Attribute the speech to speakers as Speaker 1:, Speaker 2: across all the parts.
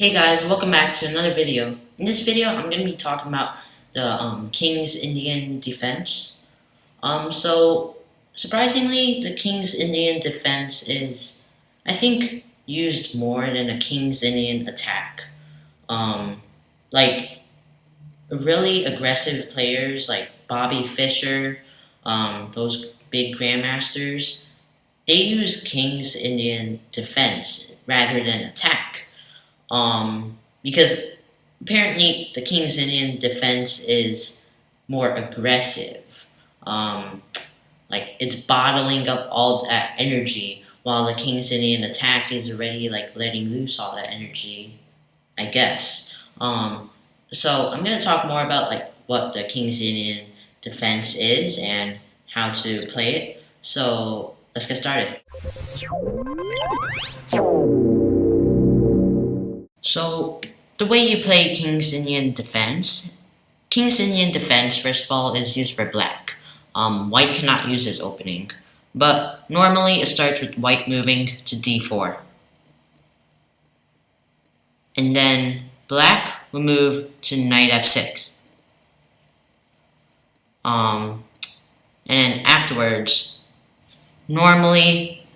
Speaker 1: Hey guys, welcome back to another video. In this video, I'm going to be talking about the King's Indian defense. So surprisingly, the King's Indian defense is, I think, used more than a King's Indian attack. Like really aggressive players like Bobby Fischer, those big grandmasters, they use King's Indian defense rather than attack. Because apparently the King's Indian defense is more aggressive. Like it's bottling up all that energy, while the King's Indian attack is already like letting loose all that energy, I guess. So I'm gonna talk more about like what the King's Indian defense is and how to play it. So let's get started. So, the way you play King's Indian Defense, first of all, is used for black. White cannot use this opening, but normally it starts with white moving to d4. And then black will move to knight f6. And then afterwards, normally,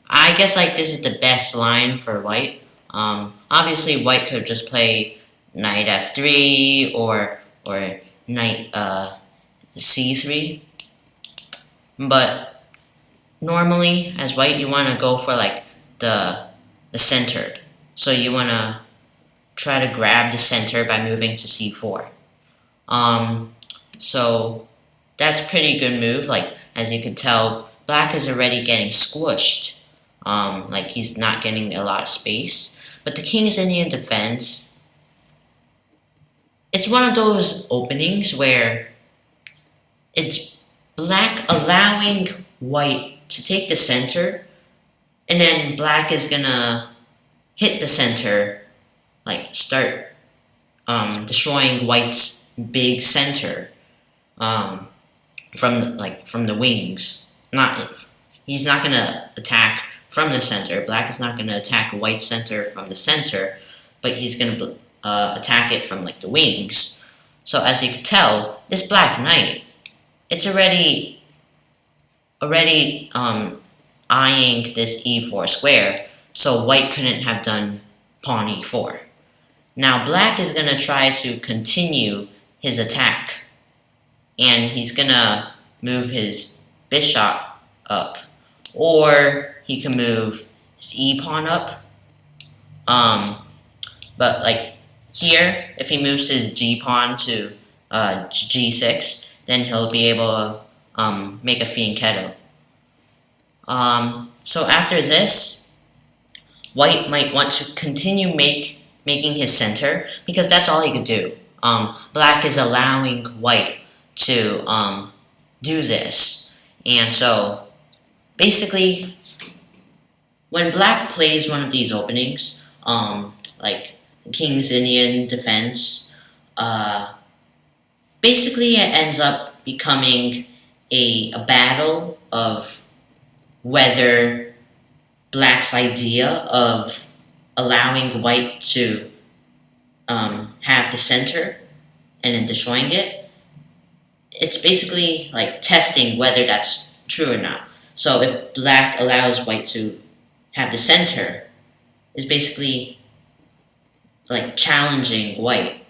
Speaker 1: I guess like this is the best line for white. Obviously, white could just play knight f3 or knight c3. But normally, as white, you want to go for like the center. So you want to try to grab the center by moving to c4. So that's pretty good move. Like as you can tell, black is already getting squished. Like he's not getting a lot of space. But the King's Indian defense, it's one of those openings where it's black allowing white to take the center, and then black is gonna hit the center, like start destroying white's big center from the wings. He's not gonna attack from the center. Black is not going to attack white center from the center, but he's going to attack it from like the wings. So as you can tell, this black knight, it's already eyeing this e4 square, so white couldn't have done pawn e4. Now black is going to try to continue his attack, and he's going to move his bishop up, or he can move his e-pawn up. But like here, if he moves his g-pawn to g6, then he'll be able to make a fianchetto. So after this, white might want to continue making his center, because that's all he could do. Black is allowing white to do this. And so basically, when black plays one of these openings, like King's Indian defense, basically it ends up becoming a battle of whether black's idea of allowing white to have the center and then destroying it, it's basically like testing whether that's true or not. So if black allows white to have the center, is basically like challenging white.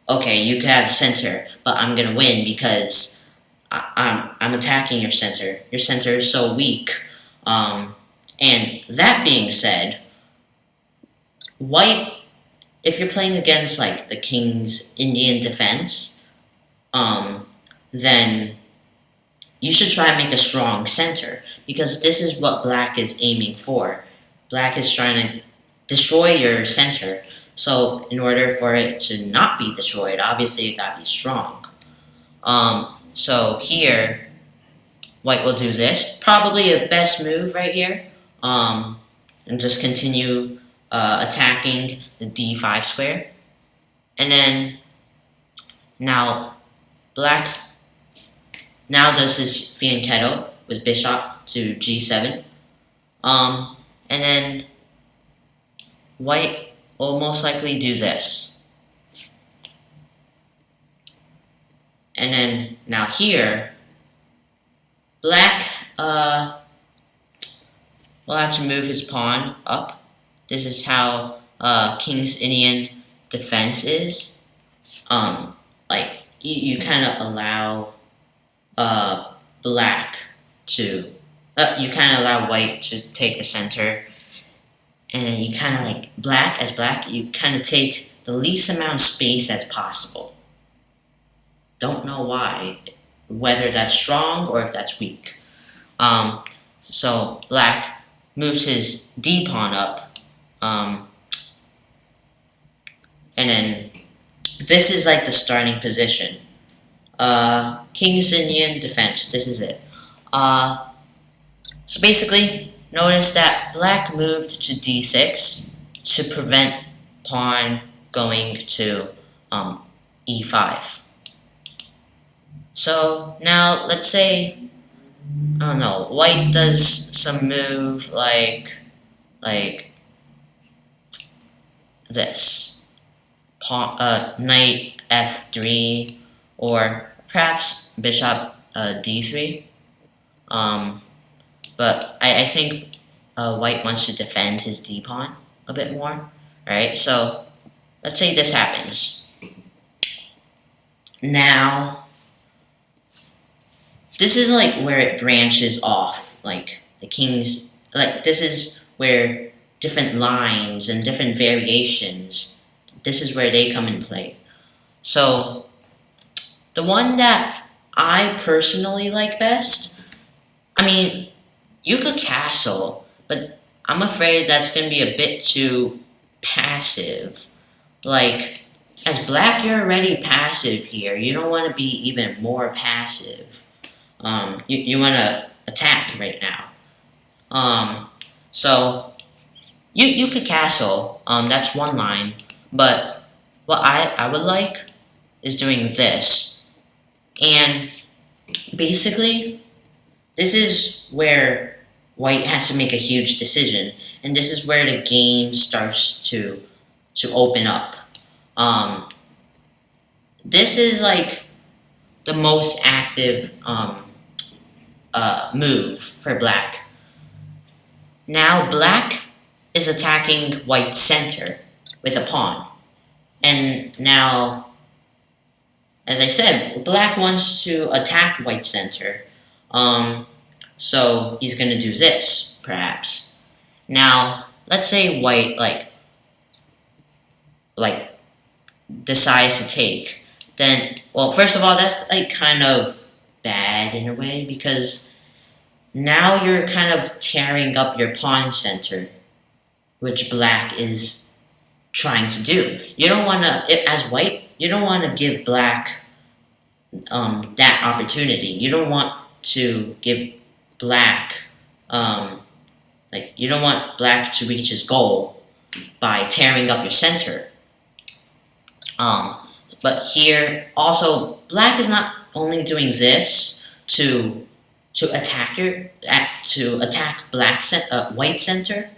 Speaker 1: Okay, you can have the center, but I'm gonna win because I'm attacking your center. Your center is so weak. And that being said, white, if you're playing against like the King's Indian defense, then you should try and make a strong center, because this is what black is aiming for. Black is trying to destroy your center, so in order for it to not be destroyed, obviously it gotta be strong. So here, white will do this, probably a best move right here, and just continue attacking the d5 square. And then, now, black now does his fianchetto with bishop to g7. And then white will most likely do this. And then now here, black will have to move his pawn up. This is how King's Indian defense is. Like you kind of allow black to you kind of allow white to take the center, and then you kind of like black, you kind of take the least amount of space as possible. Don't know why, whether that's strong or if that's weak. So black moves his D pawn up, and then this is like the starting position. King's Indian defense. This is it. So basically, notice that black moved to d6 to prevent pawn going to e5. So now let's say, I don't know, white does some move like this. Knight f3, or perhaps bishop d3. But I think white wants to defend his d pawn a bit more. Alright, so let's say this happens. Now, this is like where it branches off. Like the king's, like this is where different lines and different variations, this is where they come in play. So the one that I personally like best, I mean, you could castle, but I'm afraid that's going to be a bit too passive. Like, as black, you're already passive here. You don't want to be even more passive. You want to attack right now. So, you could castle. That's one line. But what I would like is doing this. And basically, this is where white has to make a huge decision, and this is where the game starts to open up. This is like the most active move for black. Now black is attacking white's center with a pawn, and now, as I said, black wants to attack white's center. So he's gonna do this, perhaps. Now, let's say white like decides to take. Then, well, first of all, that's like kind of bad in a way, because now you're kind of tearing up your pawn center, which black is trying to do. You don't want to, as white, you don't want to give black that opportunity. You don't want to give black, you don't want black to reach his goal by tearing up your center. But here, also, black is not only doing this to attack white center,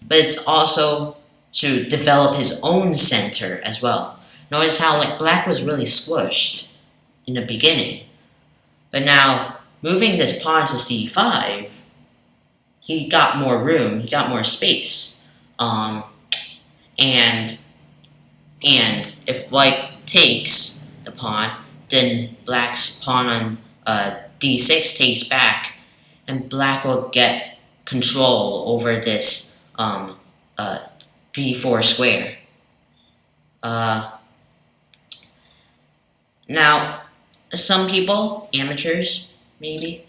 Speaker 1: but it's also to develop his own center as well. Notice how like black was really squished in the beginning, but now moving this pawn to c5, he got more room, he got more space. And if white takes the pawn, then black's pawn on d6 takes back, and black will get control over this d4 square. Now, some people, amateurs maybe,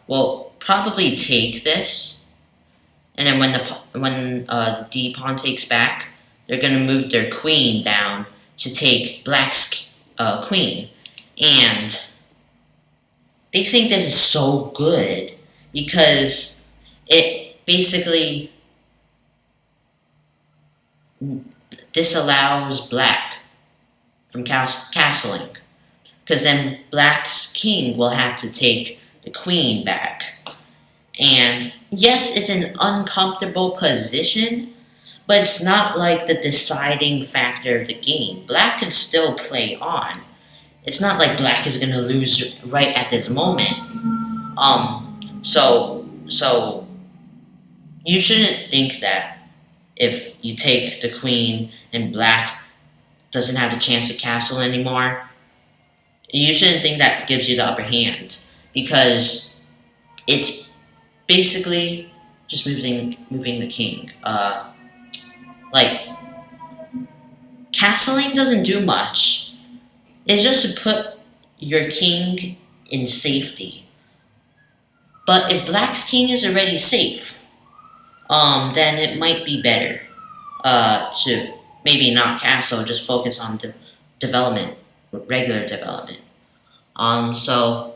Speaker 1: will probably take this, and then when the d pawn takes back, they're going to move their queen down to take black's queen, and they think this is so good because it basically disallows black from castling, because then black's king will have to take the queen back. And yes, it's an uncomfortable position, but but it's not like the deciding factor of the game. Black could still play on. It's not like black is gonna lose right at this moment. So you shouldn't think that if you take the queen and black doesn't have the chance to castle anymore, you shouldn't think that gives you the upper hand, because it's basically just moving the king. Like, castling doesn't do much. It's just to put your king in safety. But if black's king is already safe, then it might be better to maybe not castle, just focus on development, regular development. So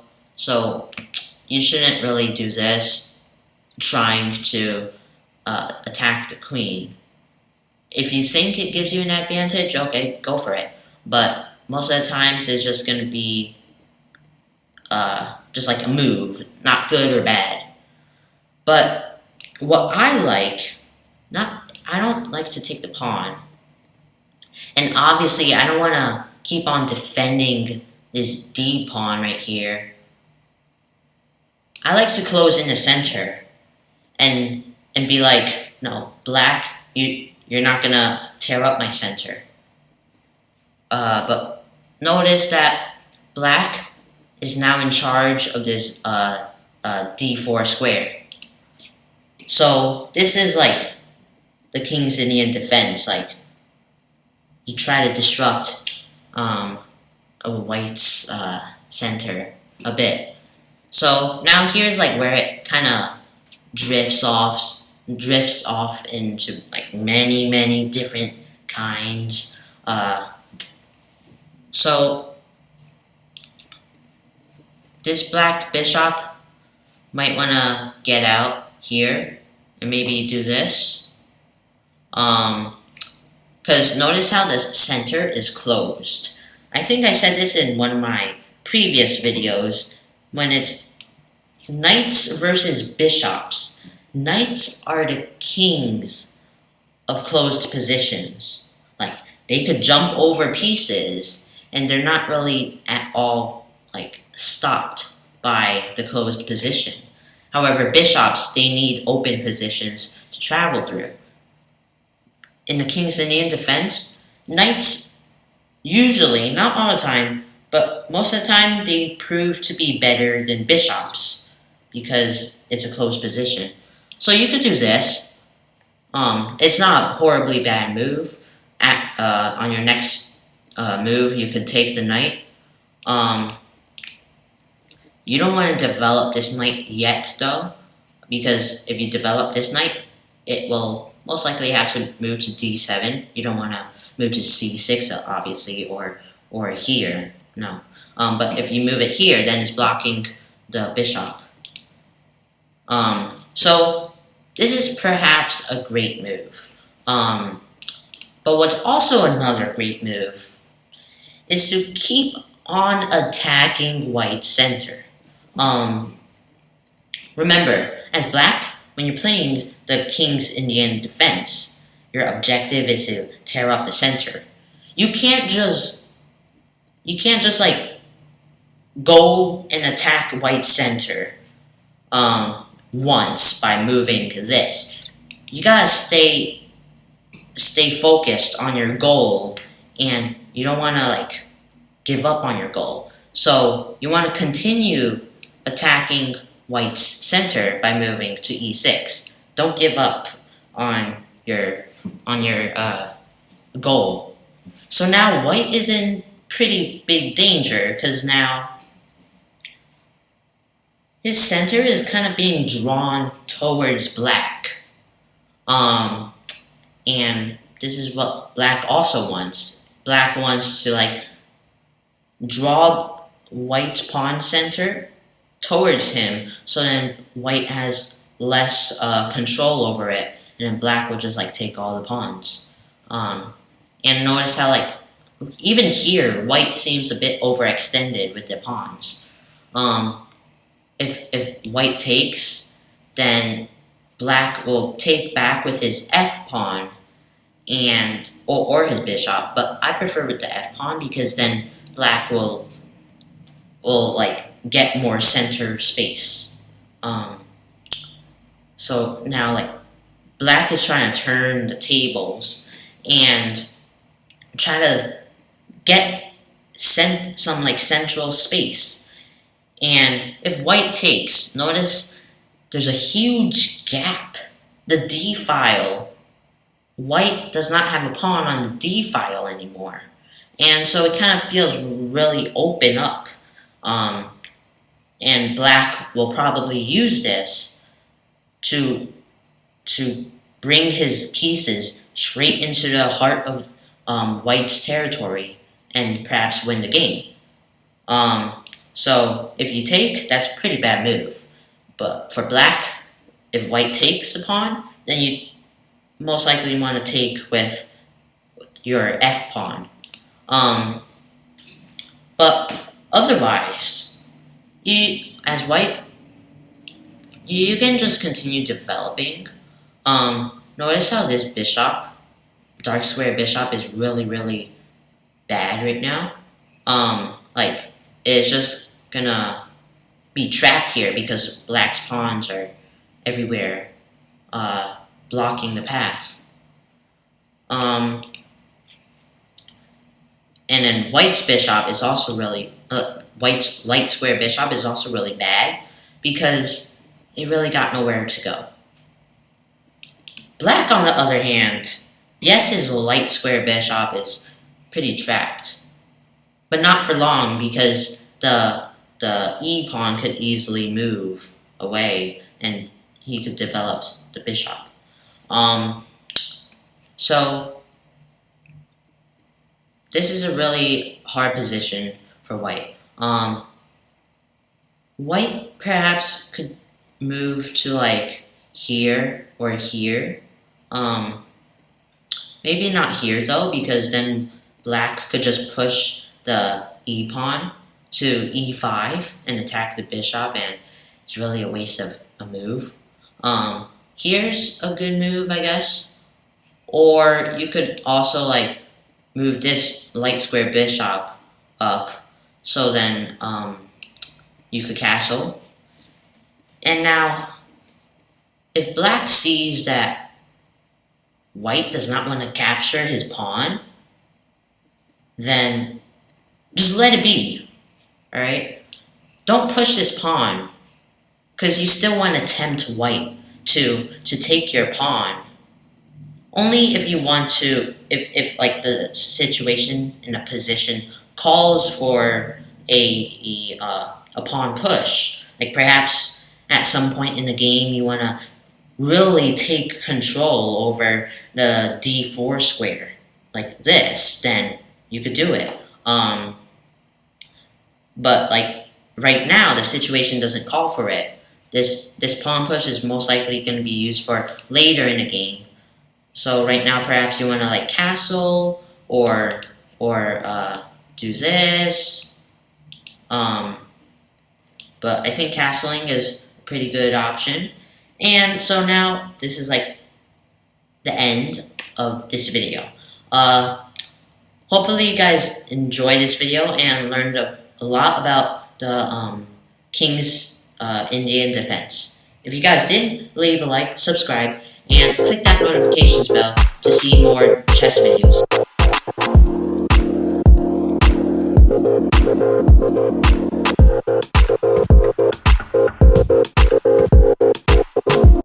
Speaker 1: you shouldn't really do this, trying to attack the queen. If you think it gives you an advantage, okay, go for it. But most of the times, it's just going to be just like a move, not good or bad. But what I like, I don't like to take the pawn. And obviously, I don't want to keep on defending this D pawn right here. I like to close in the center and be like, no, black, you're not gonna tear up my center. But notice that black is now in charge of this D4 square. So this is like the King's Indian defense. Like, you try to disrupt a white's center a bit. So now here's like where it kind of drifts off into like many different kinds. So this black bishop might want to get out here and maybe do this. Because notice how the center is closed. I think I said this in one of my previous videos. When it's knights versus bishops, knights are the kings of closed positions. Like, they could jump over pieces and they're not really at all like stopped by the closed position. However, bishops, they need open positions to travel through. In the King's Indian defense, knights usually, not all the time, but most of the time, they prove to be better than bishops because it's a closed position. So you could do this. It's not a horribly bad move. On your next move, you could take the knight. You don't want to develop this knight yet, though, because if you develop this knight, it will most likely have to move to d7. You don't want to move to c6, obviously, or here. No. But if you move it here, then it's blocking the bishop. So this is perhaps a great move. But what's also another great move is to keep on attacking white's center. Remember, as black, when you're playing the King's Indian defense, your objective is to tear up the center. You can't just like go and attack white's center once by moving this. You gotta stay focused on your goal, and you don't want to like give up on your goal. So you want to continue attacking white's center by moving to e6. Don't give up on your goal. So now white is in pretty big danger, because now his center is kind of being drawn towards black. And this is what black also wants. Black wants to like draw white's pawn center towards him, so then white has less control over it, and then black will just like take all the pawns. And notice how like even here white seems a bit overextended with the pawns. If white takes, then black will take back with his f pawn, and or his bishop, but I prefer with the f pawn because then black will like get more center space. So now like black is trying to turn the tables and try to get some like central space. And if white takes, notice there's a huge gap. The d file, white does not have a pawn on the d file anymore. And so it kind of feels really open up. And black will probably use this to bring his pieces straight into the heart of white's territory and perhaps win the game. So if you take, that's a pretty bad move. But for black, if white takes the pawn, then you most likely want to take with your f pawn. But otherwise, as white, you can just continue developing. Notice how this bishop, dark square bishop, is really bad right now. Like, it's just gonna be trapped here because black's pawns are everywhere, blocking the path. And then white's bishop is also really, white's light square bishop is also really bad because it really got nowhere to go. Black, on the other hand, yes, his light square bishop is pretty trapped, but not for long because the e pawn could easily move away and he could develop the bishop. So this is a really hard position for white. White perhaps could move to like here or here. Maybe not here though, because then black could just push the e pawn to e5 and attack the bishop, and it's really a waste of a move. Here's a good move, I guess. Or you could also like move this light square bishop up, so then you could castle. And now, if black sees that white does not want to capture his pawn, then just let it be, alright? Don't push this pawn, because you still want to tempt white to take your pawn. Only if you want to, if like the situation in a position calls for a pawn push, like perhaps at some point in the game you want to really take control over the d4 square, like this, then you could do it. But like right now, the situation doesn't call for it. This pawn push is most likely going to be used for later in the game. So right now, perhaps you want to like castle or do this. But I think castling is a pretty good option. And so now this is like the end of this video. Hopefully you guys enjoyed this video and learned a lot about the King's Indian defense. If you guys did, leave a like, subscribe, and click that notifications bell to see more chess videos.